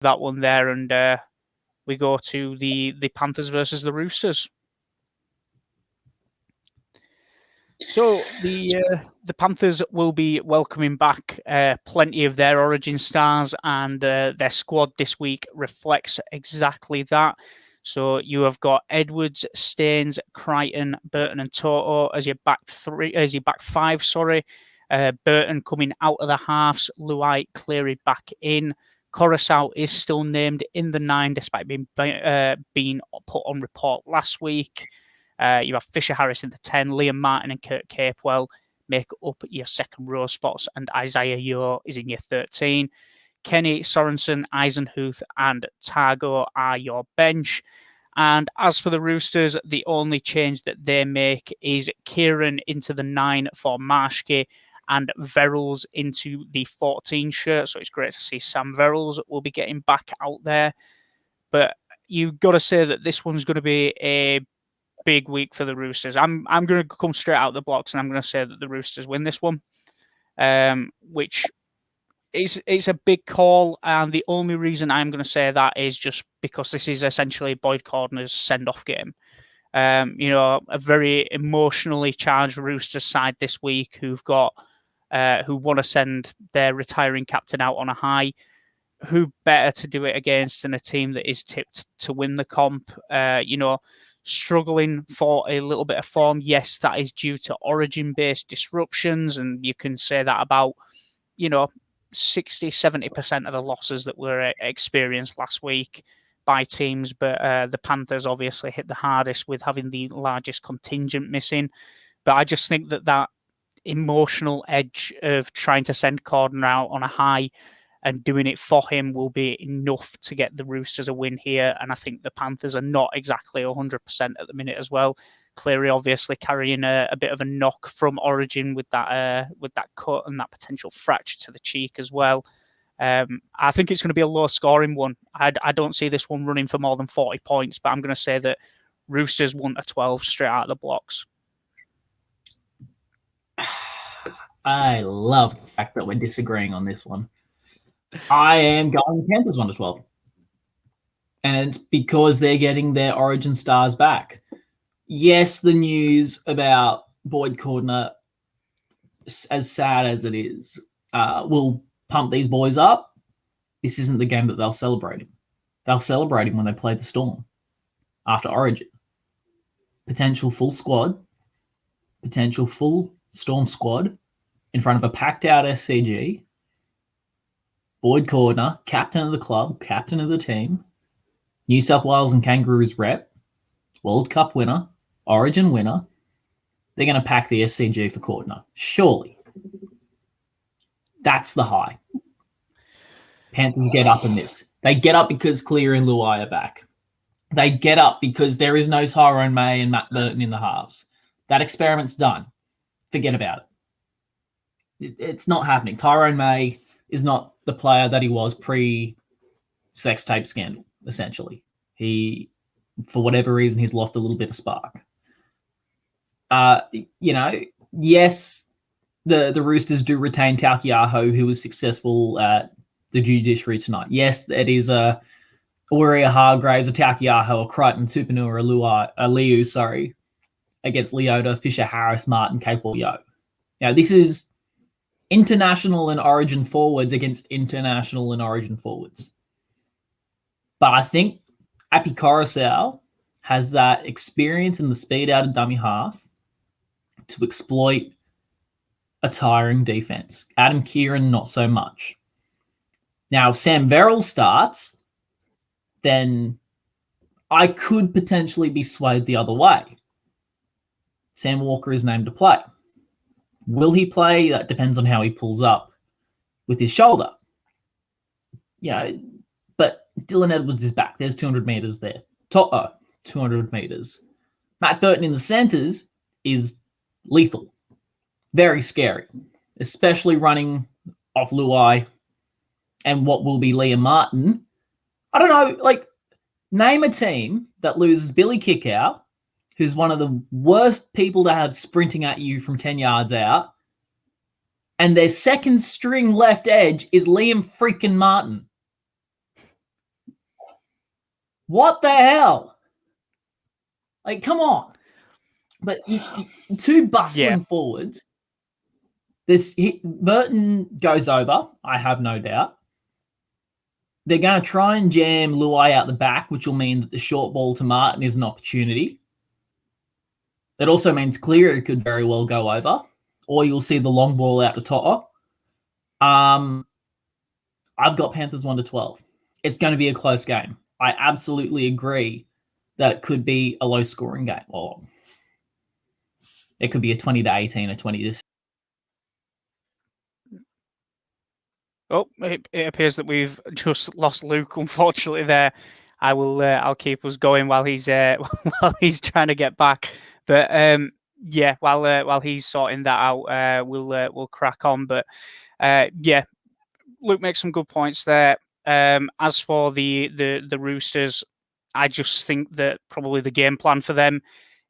that one there, and we go to the Panthers versus the Roosters. So the Panthers will be welcoming back plenty of their origin stars, and their squad this week reflects exactly that. So you have got Edwards, Staines, Crichton, Burton, and Toto as your back five. Burton coming out of the halves, Luai, Cleary back in. Coruscant is still named in the 9 despite being put on report last week. You have Fisher Harris in the 10, Liam Martin and Kurt Capewell make up your second row spots, and Isaiah Yeo is in your 13. Kenny, Sorensen, Eisenhuth, and Targo are your bench. And as for the Roosters, the only change that they make is Kieran into the 9 for Marshke and Verrills into the 14 shirt. So it's great to see Sam Verrills will be getting back out there. But you've got to say that this one's going to be a big week for the Roosters. I'm going to come straight out the blocks, and I'm going to say that the Roosters win this one, which it's a big call. And the only reason I'm going to say that is just because this is essentially Boyd Cordner's send-off game. A very emotionally charged Roosters side this week who want to send their retiring captain out on a high. Who better to do it against than a team that is tipped to win the comp? Struggling for a little bit of form. Yes, that is due to origin-based disruptions, and you can say that about, 60-70% of the losses that were experienced last week by teams, but the Panthers obviously hit the hardest with having the largest contingent missing. But I just think that emotional edge of trying to send Cordner out on a high and doing it for him will be enough to get the Roosters a win here. And I think the Panthers are not exactly 100% at the minute as well. Cleary obviously carrying a bit of a knock from Origin with that cut and that potential fracture to the cheek as well. I think it's going to be a low-scoring one. I don't see this one running for more than 40 points, but I'm going to say that Roosters want a 12 straight out of the blocks. I love the fact that we're disagreeing on this one. I am going Panthers 1-12. And it's because they're getting their origin stars back. Yes, the news about Boyd Cordner, as sad as it is, will pump these boys up. This isn't the game that they'll celebrate him. They'll celebrate him when they play the Storm after Origin. Potential full squad, potential full Storm squad in front of a packed-out SCG. Boyd Cordner, captain of the club, captain of the team, New South Wales and Kangaroos rep, World Cup winner, Origin winner. They're going to pack the SCG for Cordner. Surely. That's the high. Panthers get up in this. They get up because Clear and Luai are back. They get up because there is no Tyrone May and Matt Burton in the halves. That experiment's done. Forget about it. It's not happening. Tyrone May is not the player that he was pre-sex tape scandal, essentially. He, for whatever reason, he's lost a little bit of spark. Yes, the Roosters do retain Taukei'aho, who was successful at the judiciary tonight. Yes, it is a Warrior Hargraves, a Taukei'aho, a Crichton, Tupanua, a Liu, against Leota, Fisher, Harris, Martin, Capewell, Yeo. Now, this is international and origin forwards against international and origin forwards. But I think Api Coruscant has that experience and the speed out of dummy half to exploit a tiring defense. Adam Kieran, not so much. Now, if Sam Verrill starts, then I could potentially be swayed the other way. Sam Walker is named to play. Will he play? That depends on how he pulls up with his shoulder. But Dylan Edwards is back. There's 200 meters there. 200 meters. Matt Burton in the centers is lethal. Very scary, especially running off Luai and what will be Liam Martin. I don't know, name a team that loses Billy Kickout, who's one of the worst people to have sprinting at you from 10 yards out, and their second string left edge is Liam freaking Martin. What the hell? Like, come on. But two bustling forwards. Burton goes over, I have no doubt. They're going to try and jam Luai out the back, which will mean that the short ball to Martin is an opportunity. That also means Cleary could very well go over, or you'll see the long ball out the top. I've got Panthers 1-12. It's going to be a close game. I absolutely agree that it could be a low-scoring game. Or it could be a 20-18, a 20-. Oh, it appears that we've just lost Luke. Unfortunately, there, I'll keep us going while he's while he's trying to get back. But yeah, while he's sorting that out, we'll crack on. But yeah, Luke makes some good points there. As for the Roosters, I just think that probably the game plan for them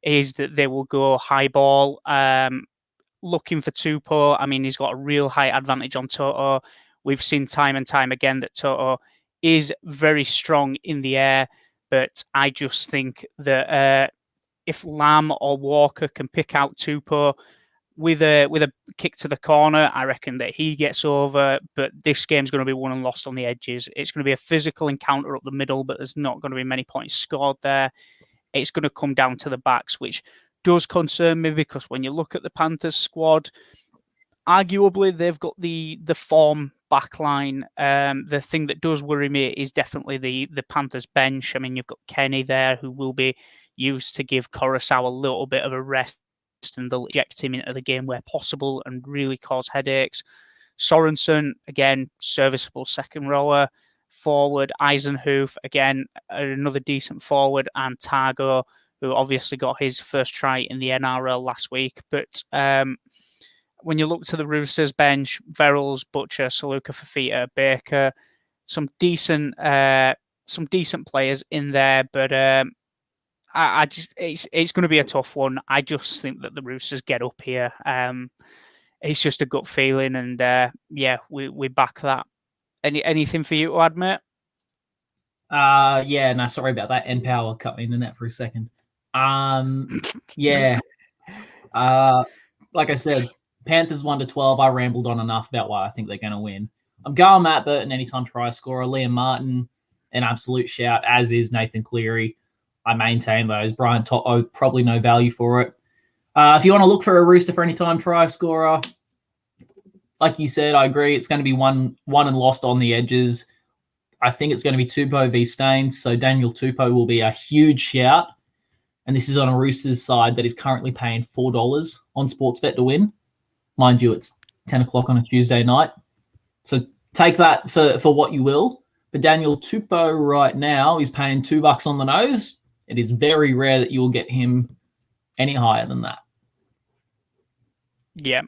is that they will go high ball, looking for Tupou. I mean, he's got a real height advantage on Toto. We've seen time and time again that Toto is very strong in the air, but I just think that if Lamb or Walker can pick out Tupou with a kick to the corner, I reckon that he gets over. But this game's going to be won and lost on the edges. It's going to be a physical encounter up the middle, but there's not going to be many points scored there. It's going to come down to the backs, which does concern me because when you look at the Panthers squad, arguably they've got the form backline. The thing that does worry me is definitely the Panthers bench. I mean, you've got Kenny there who will be used to give Coruscant a little bit of a rest, and they'll eject him into the game where possible and really cause headaches. Sorensen, again, serviceable second rower. Forward, Eisenhuth, again, another decent forward, and Targo, who obviously got his first try in the NRL last week. But when you look to the Roosters bench, Verrills, Butcher, Saluka, Fafita, Baker, some decent players in there, but I just it's going to be a tough one. I just think that the Roosters get up here. It's just a gut feeling, and yeah, we back that. Anything for you to add, mate? Yeah, no, sorry about that. N-Power cut me in the net for a second. Yeah. Like I said, Panthers 1-12. I rambled on enough about why I think they're going to win. I'm going Matt Burton, anytime try scorer. Liam Martin, an absolute shout, as is Nathan Cleary. I maintain those. Brian Toto, probably no value for it. If you want to look for a Rooster for anytime try scorer, like you said, I agree. It's going to be one and lost on the edges. I think it's going to be Tupou v Staines. So Daniel Tupou will be a huge shout. And this is on a Roosters side that is currently paying $4 on Sportsbet to win. Mind you, it's 10 o'clock on a Tuesday night. So take that for what you will. But Daniel Tupou right now is paying $2 on the nose. It is very rare that you will get him any higher than that. Yeah.